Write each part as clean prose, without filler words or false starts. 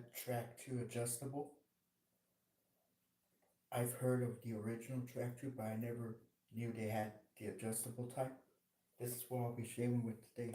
Gillette Trac 2 adjustable. I've heard of the original Trac 2, but I never knew they had the adjustable type. This is what I'll be shaving with today.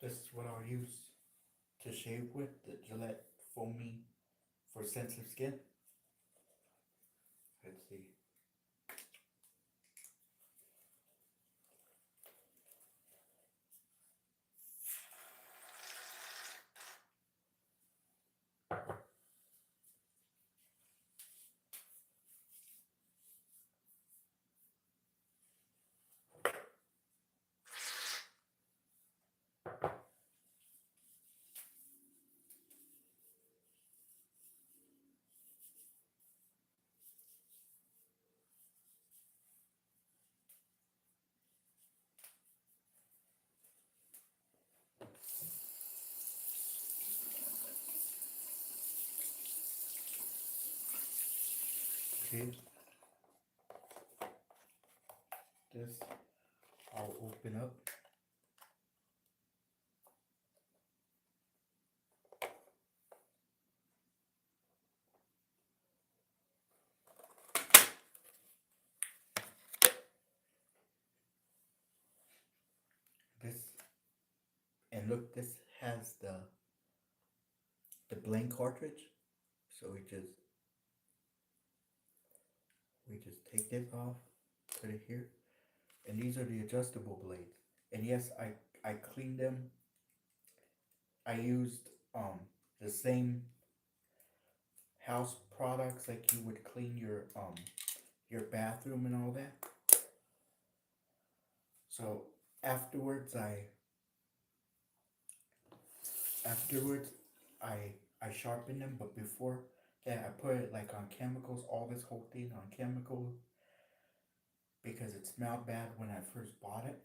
This is what I'll use to shave with the Gillette Foamy for sensitive skin. Let's see. Okay, this I'll open up. This and look, this has the blank cartridge. So we just take this off, put it here, and these are the adjustable blades. And yes, I cleaned them. I used the same house products like you would clean your bathroom and all that. So afterwards afterwards I sharpened them, but before that I put it like on chemicals, all this whole thing on chemicals because it smelled bad when I first bought it.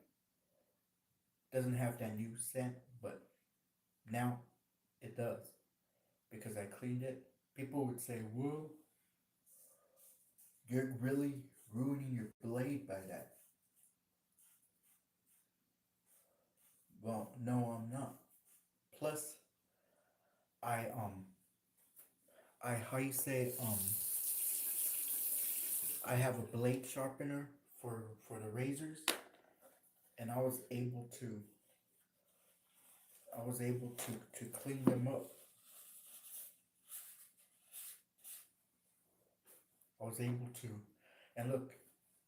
Doesn't have that new scent, but now it does because I cleaned it. People would say, "Whoa, you're really ruining your blade by that." Well, no, I'm not. Plus, I how you say I have a blade sharpener for the razors, and I was able to clean them up. I was able to, and look,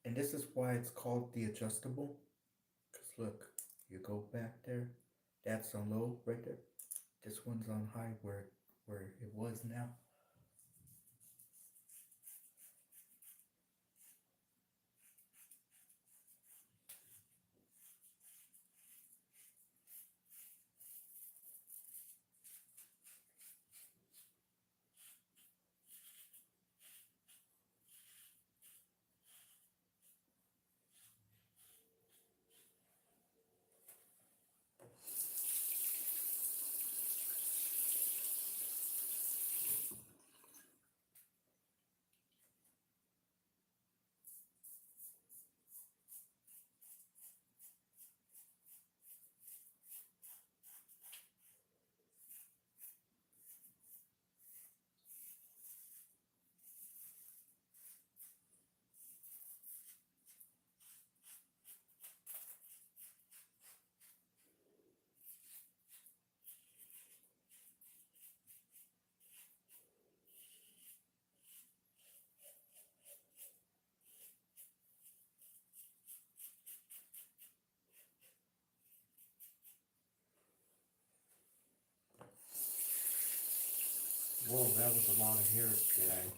and this is why it's called the adjustable. Cause look, you go back there, that's on low right there. This one's on high where it was now. Whoa, that was a lot of hair that I.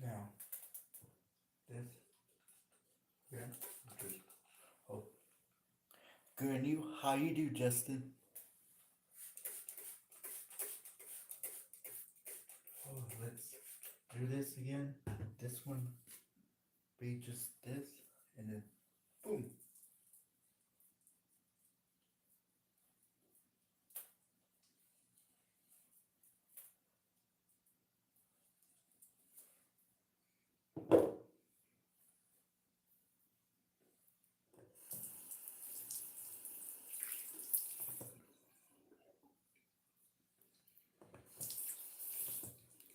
Now, this. Yeah. Just, oh. Good, and you? How you do, Justin? Oh, let's do this again. This one be just this, and then boom.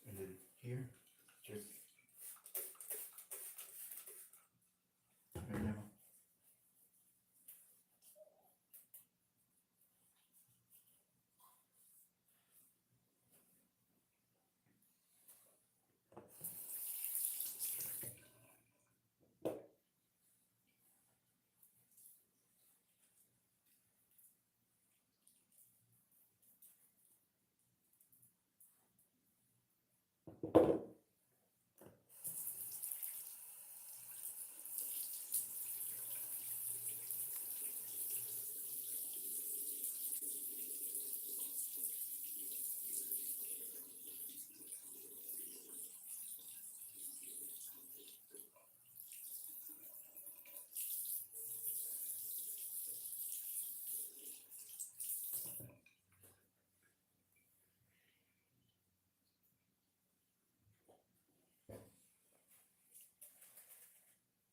And then here, just right now.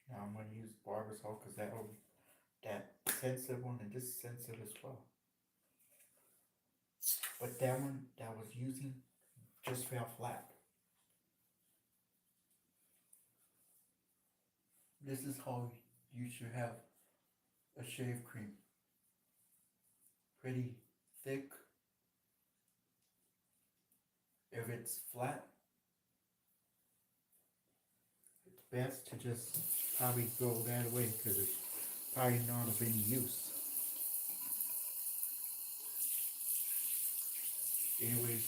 Now I'm gonna use barber saw because that sensitive one and this is sensitive as well. But that one that I was using just fell flat. This is how you should have a shave cream. Pretty thick. If it's flat, it's best to just probably throw that away because it's probably not of any use. Anyways,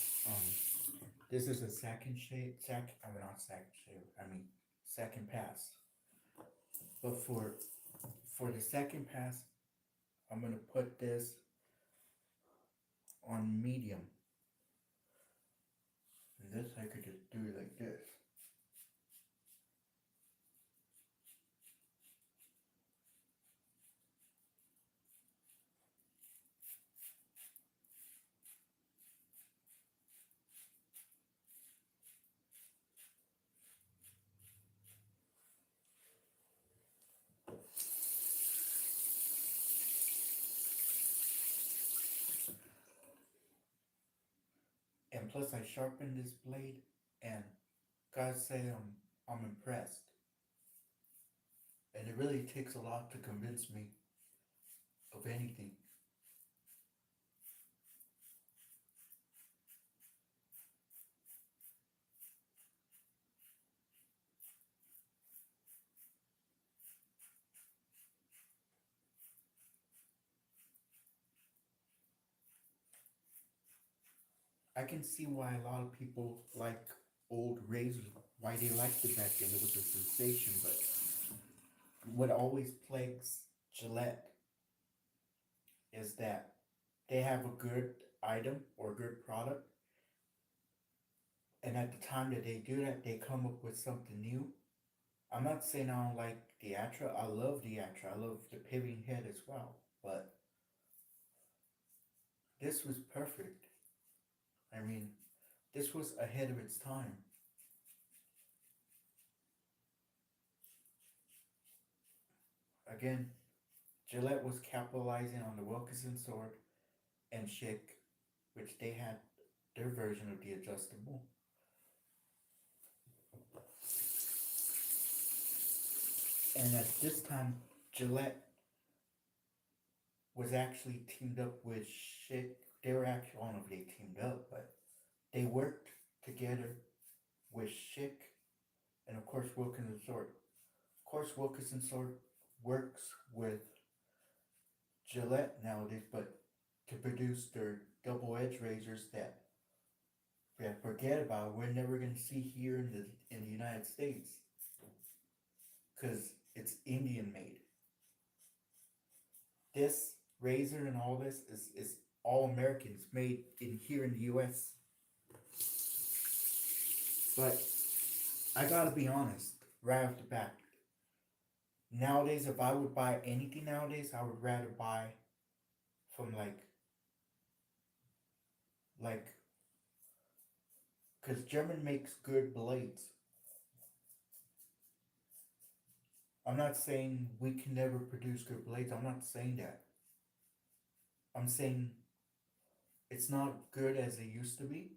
this is a second shave, I mean not second shave, I mean second pass. But for the second pass, I'm gonna put this on medium. And this I could just do it like this. And plus I sharpened this blade and gotta say I'm impressed. And it really takes a lot to convince me of anything. I can see why a lot of people like old razors, why they liked it back then. It was a sensation, but what always plagues Gillette is that they have a good item or good product, and at the time that they do that, they come up with something new. I'm not saying I don't like the Atra. I love the Atra. I love the pivoting head as well. But this was perfect. I mean, this was ahead of its time. Again, Gillette was capitalizing on the Wilkinson sword and Schick, which they had their version of the adjustable. And at this time, Gillette was actually teamed up with Schick. They were actually, I don't know if they teamed up, but they worked together with Schick and of course Wilkinson Sword. Of course, Wilkinson Sword works with Gillette nowadays, but to produce their double edge razors that forget about, we're never gonna see here in the United States, because it's Indian made. This razor and all this is all Americans made in here in the U.S. But I gotta be honest, right off the bat. Nowadays, if I would buy anything nowadays, I would rather buy from like, cause German makes good blades. I'm not saying we can never produce good blades. I'm not saying that. I'm saying it's not good as it used to be.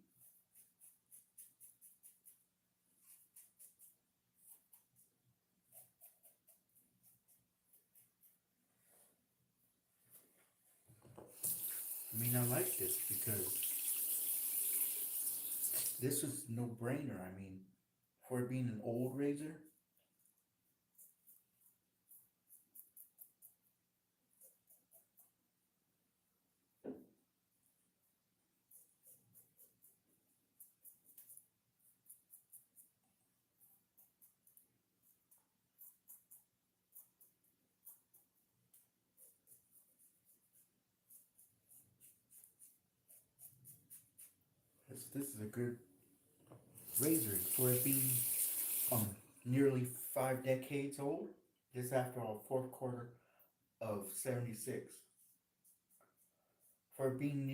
I mean, I like this because this is no brainer. I mean, for it being an old razor, this is a good razor for it being um nearly 5 decades old. Just after all, fourth quarter of '76. For being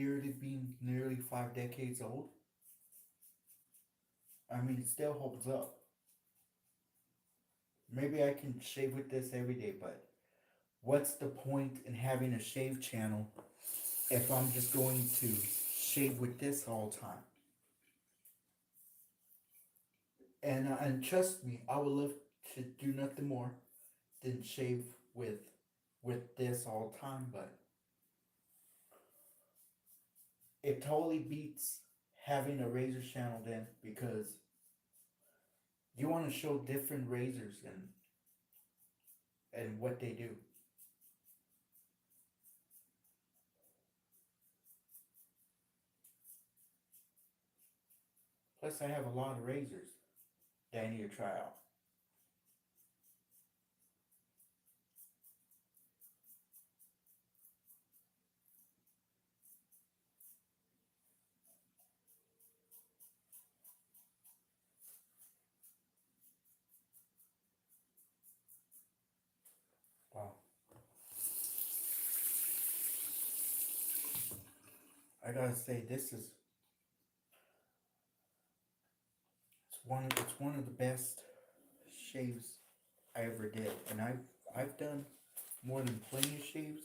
nearly 5 decades old, I mean, it still holds up. Maybe I can shave with this every day, but what's the point in having a shave channel if I'm just going to shave with this all the time? And trust me, I would love to do nothing more than shave with this all the time, but it totally beats having a razor channel then, because you want to show different razors and what they do. Plus, I have a lot of razors that I need to try out. Wow. I gotta say, this is it's one of the best shaves I ever did, and I've done more than plenty of shaves.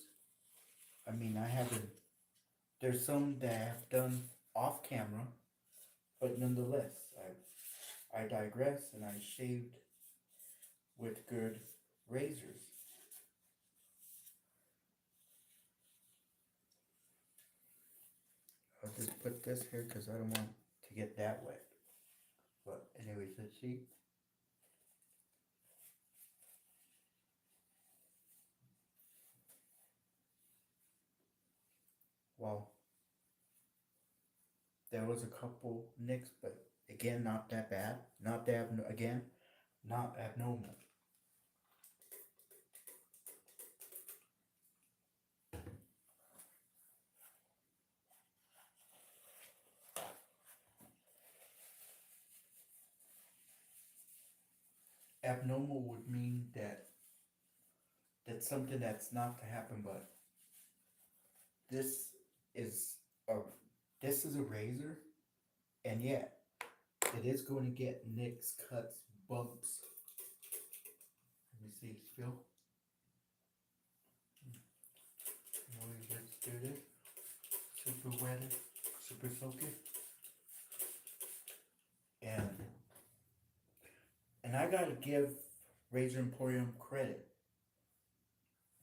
I mean, I haven't. There's some that I've done off camera, but nonetheless, I digress, and I shaved with good razors. I'll just put this here because I don't want to get that wet. But anyways, let's see. Wow, There was a couple nicks, but again, not that bad. Not that again, not abnormal. Abnormal would mean that that's something that's not to happen, but this is a this is a razor, and yet it is going to get nicks, cuts, bumps. Let me see, feel. Let's do this. Super wet, super soaky, and I gotta give Razor Emporium credit.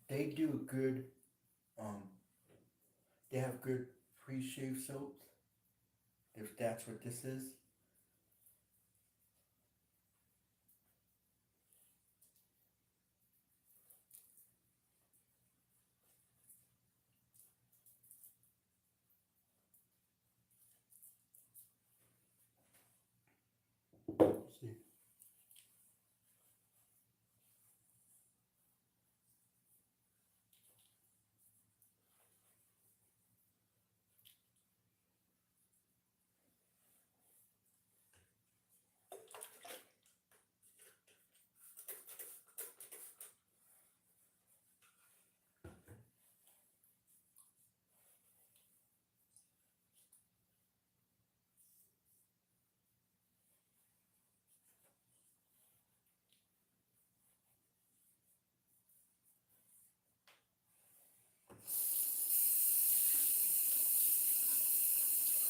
They do good. Um, they have good pre-shave soaps. If that's what this is, see.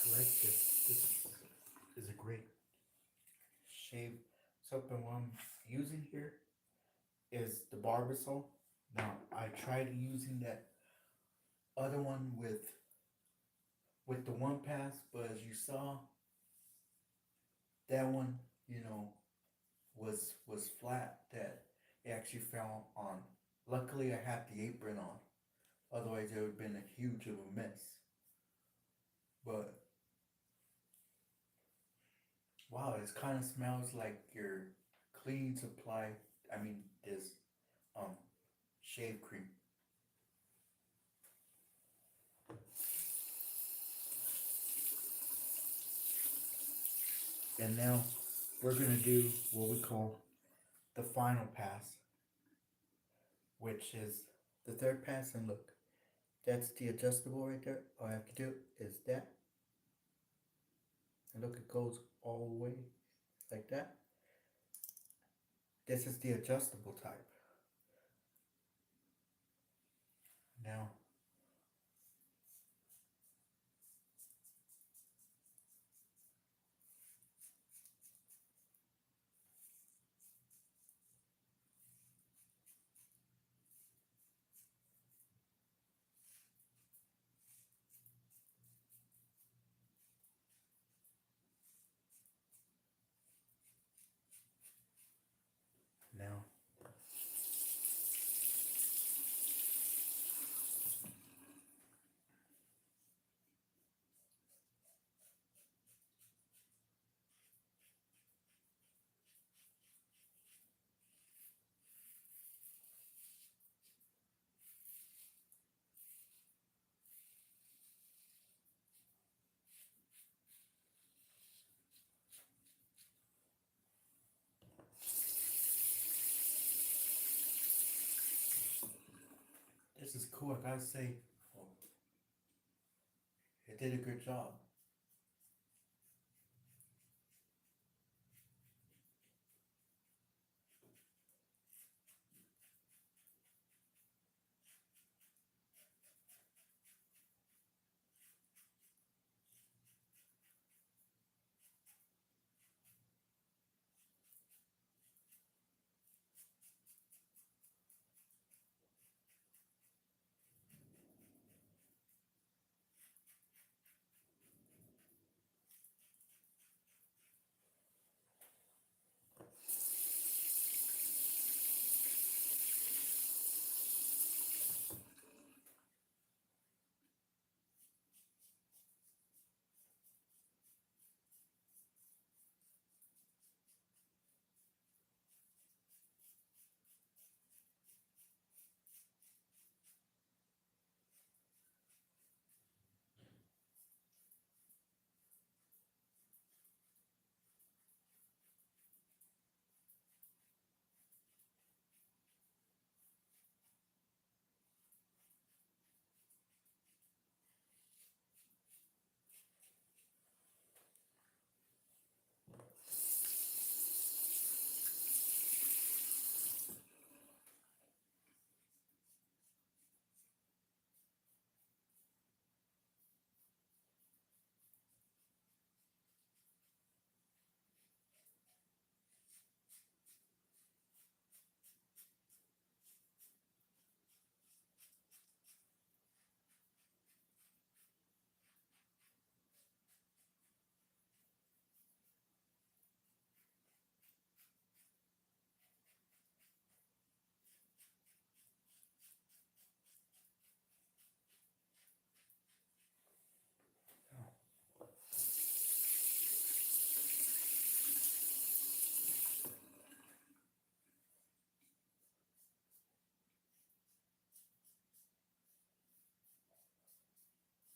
I like this. This is a great shave soap, and what I'm using here is the Barbasol. Now I tried using that other one with the one pass, but as you saw, that one, you know, was flat. That it actually fell on. Luckily, I had the apron on. Otherwise, it would have been a huge of a mess. But wow, it kind of smells like your cleaning supply. I mean, this um shave cream. And now we're gonna do what we call the final pass, which is the third pass. And look, that's the adjustable right there. All I have to do is that. And look, it goes all the way like that. This is the adjustable type. Now, now, this is cool. I gotta say, oh, it did a good job.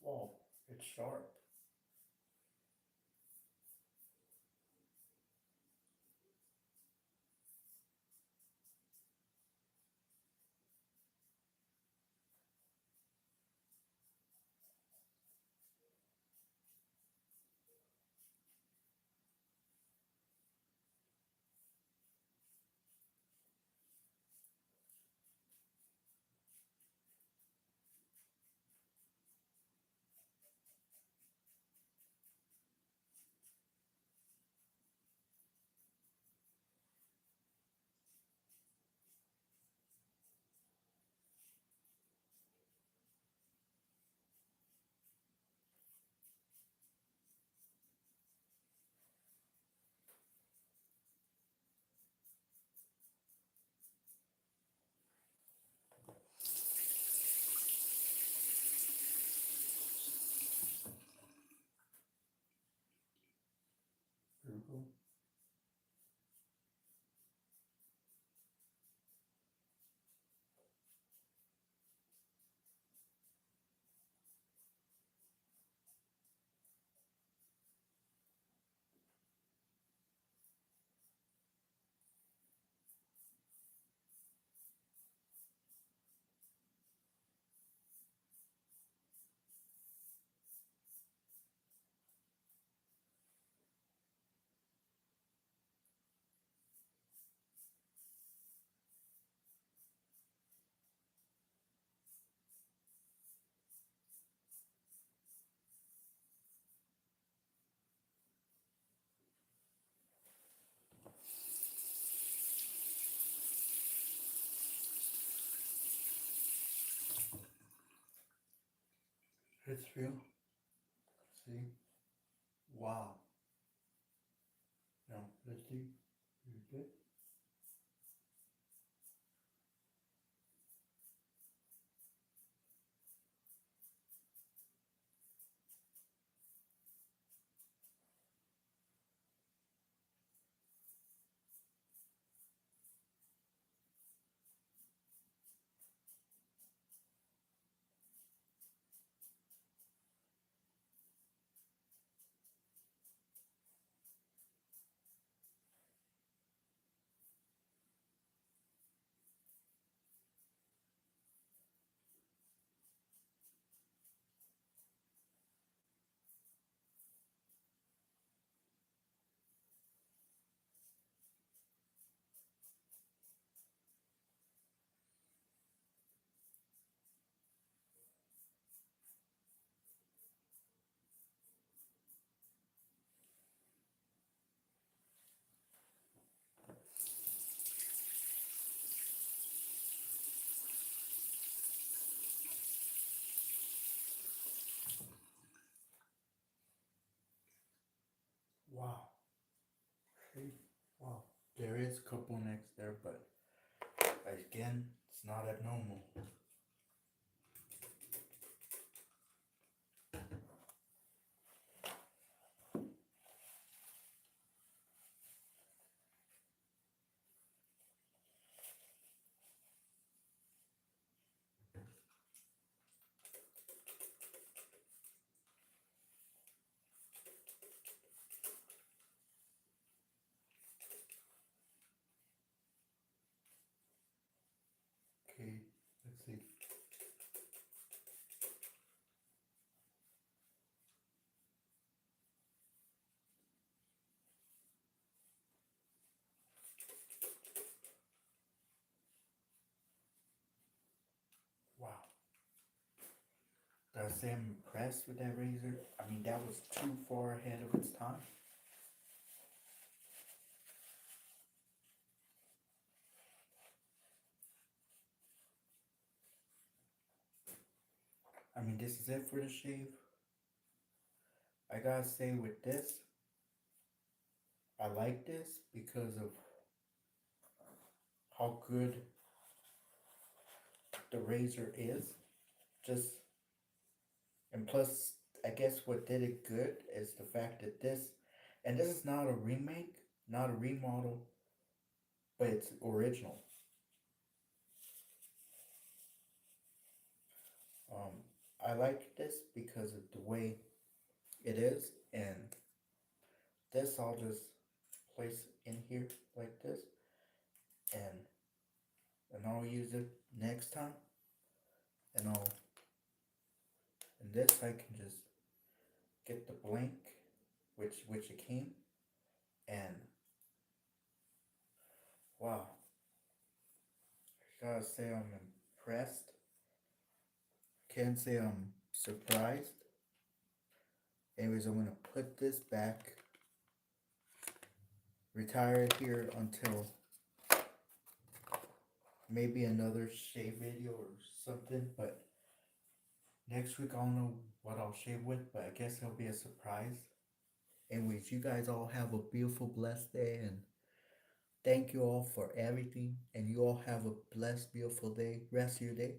Whoa, it's sharp. Google. It's real. See? Wow. No, let's see. You good? Wow. See? Wow. There is a couple necks there, but again, it's not abnormal. Okay, let's see. Wow. Did I say I'm impressed with that razor? I mean, that was too far ahead of its time. I mean, this is it for the shave. I gotta say, with this, I like this because of how good the razor is. Just, and plus, I guess what did it good is the fact that and this is not a remake, not a remodel, but it's original. Um, I I like this because of the way it is, and this I'll just place in here like this, and I'll use it next time, and this I can just get the blank, which it came, and wow, I gotta say I'm impressed. Can't say I'm surprised. Anyways, I'm gonna put this back, retire it here until maybe another shave video or something, but next week I don't know what I'll shave with, but I guess it'll be a surprise. Anyways, you guys all have a beautiful, blessed day, and thank you all for everything. And you all have a blessed, beautiful day, rest of your day.